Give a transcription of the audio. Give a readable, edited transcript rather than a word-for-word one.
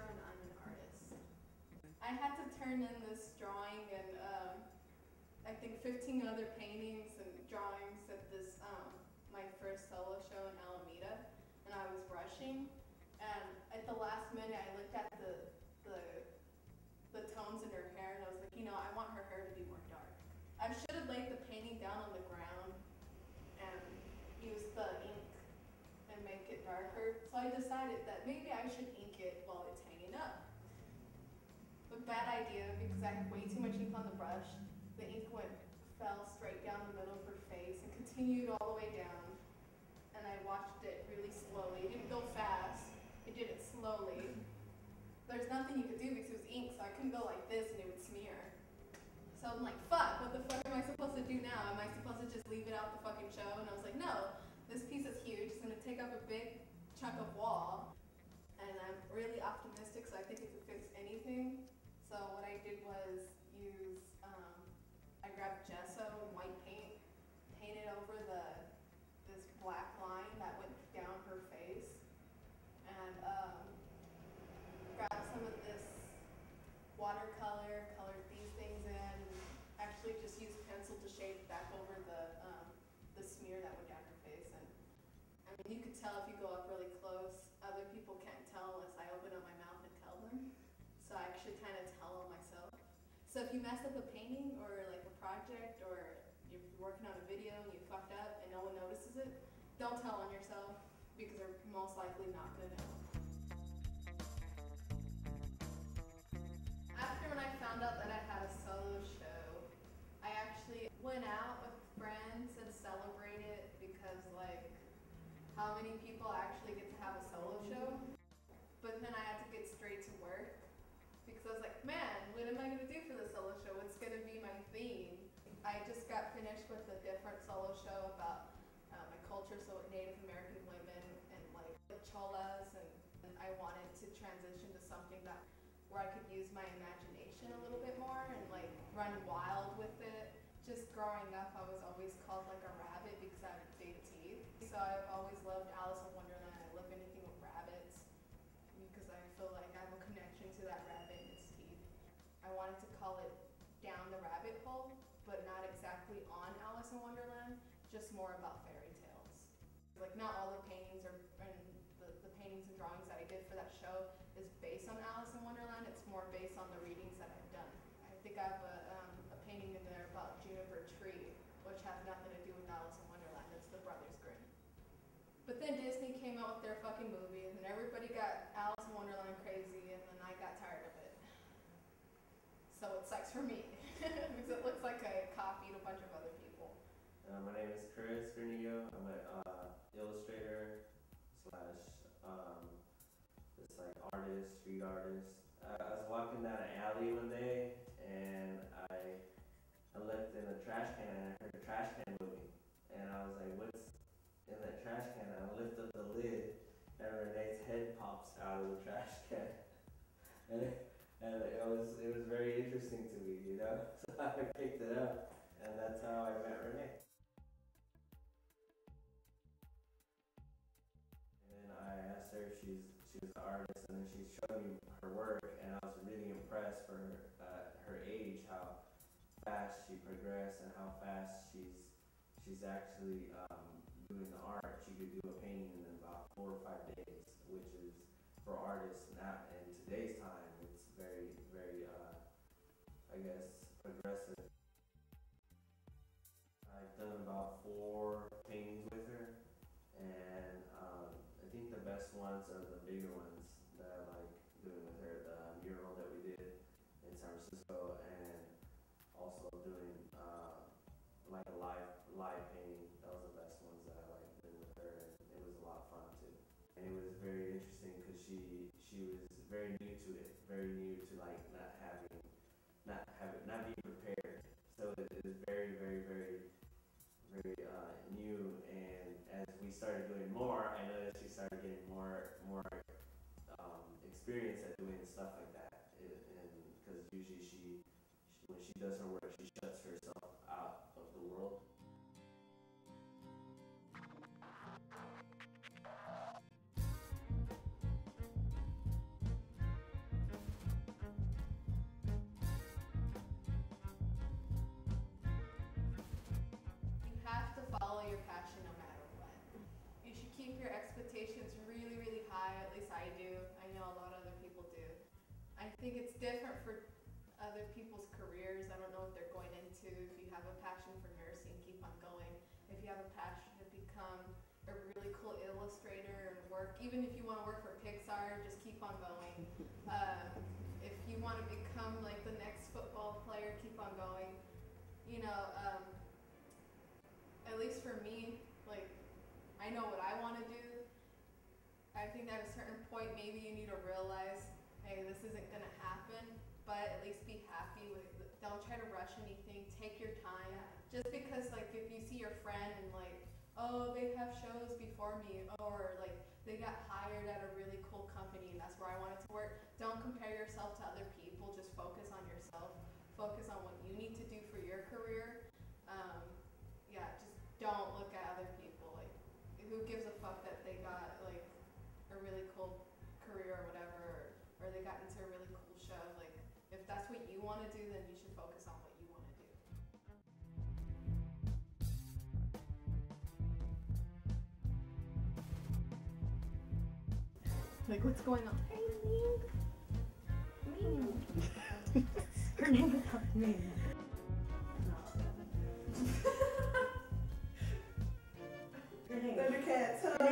sure I'm an artist. I had to turn in this drawing and I think 15 other paintings and drawings at this my first solo show in Alameda, and I was rushing, and at the last minute I looked at the tones in her hair and I was like, you know, I want her hair to be more dark. I should have laid the painting down on the ground and used the ink and make it darker. So I decided that maybe I should ink it while it's hanging up. But bad idea, because I had way too much ink on the brush. The ink fell straight down the middle of her face and continued all the way down. And I watched it really slowly. It didn't go fast, it did it slowly. There's nothing you could do because it was ink, so I couldn't go like this and it would smear. So I'm like, fuck, what the fuck am I supposed to do now? Am I supposed to just leave it out the fucking show? And I was like, no, this piece is huge. It's gonna take up a big chunk of wall. And I'm really optimistic, so I think it could fix anything. So what I did was use, I grabbed gesso and white paint, painted over this black line that went down her face, and grabbed some of this watercolor, colored these things in, and actually just used pencil to shape back over the smear that went down her face. And I mean, you could tell if you go up really close. Other people can't tell unless I open up my mouth and tell them. So I actually kind of tell them myself. So if you mess up a painting or like a project, or you're working on a video and you fucked up and no one notices it, don't tell on yourself, because they're most likely not going to know. After when I found out that I had a solo show, I actually went out with friends and celebrated, because like, how many people actually get to have a solo show? But then I had to get straight to work, because I was like, man, what am I going to do for the solo show? What's going to be my theme? I just got finished with a different solo show about my culture, so Native American women and like cholas, and I wanted to transition to something where I could use my imagination a little bit more and like run wild with it. Just growing up, I was always called like a rabbit because I have big teeth. So I've always loved Alice in Wonderland. I love anything with rabbits, because I feel like I have a connection to that rabbit and its teeth. I wanted to call it Down the Rabbit Hole, but not exactly on Alice in Wonderland, just more about fairy tales. Like, not all the paintings the paintings and drawings that I did for that show is based on Alice in Wonderland. It's more based on the readings that I've done. I think I have a painting in there about Juniper Tree, which has nothing to do with Alice in Wonderland. It's the Brothers Grimm. But then Disney came out with their fucking movie, and then everybody got Alice in Wonderland crazy, and then I got tired of it. So it sucks for me, because it looks like I copied a bunch of other people. My name is Chris Granillo. I'm an illustrator slash just like artist, street artist. I was walking down an alley one day, and I looked in a trash can, and I heard a trash can moving. And I was like, what's in that trash can? And I lift up the lid, and Renee's head pops out of the trash can. And it was very interesting to me, you know? So I picked it up, and that's how I met Renee. And then I asked her if she was an artist, and then she showed me her work, and I was really impressed for her age, how fast she progressed and how fast she's actually doing the art. She could do a painting in about 4 or 5 days, which is, for artists now in today's time, it's very, very, I guess, progressive. I've done about 4 paintings with her, and I think the best ones are the bigger ones that I like doing with her. The mural that we did in San Francisco, and also doing like a live painting. That was the best ones that I liked doing with her, and it was a lot of fun too. And it was very interesting because she was very new to it, very new to like not being prepared. So it was very, very, very, very new. And as we started doing more, I noticed she started getting more experience at doing stuff like that. And because usually when she does her work, she shuts herself out of the world. follow your passion no matter what. You should keep your expectations really, really high, at least I do. I know a lot of other people do. I think it's different for other people's careers. I don't know what they're going into. If you have a passion for nursing, keep on going. If you have a passion to become a really cool illustrator and work, even if you want to work for Pixar, just keep on going. If you want to become like the next football player, keep on going. You know, at least for me, like, I know what I want to do. I think at a certain point, maybe you need to realize, hey, this isn't going to happen, but at least be happy with it. Don't try to rush anything. Take your time. Just because, like, if you see your friend and, like, oh, they have shows before me, or, like, they got hired at a really cool company and that's where I wanted to work, don't compare yourself to other people. Just focus on yourself. Focus on what you need to do for your career. Yeah, just don't look at other people. Like, who gives a fuck that they got, like, a really cool career or whatever, or they got into a really cool show. Like, if that's what you want to do, then you should focus on what you want to do. Like, what's going on? Her name is not me. Thundercats, huh?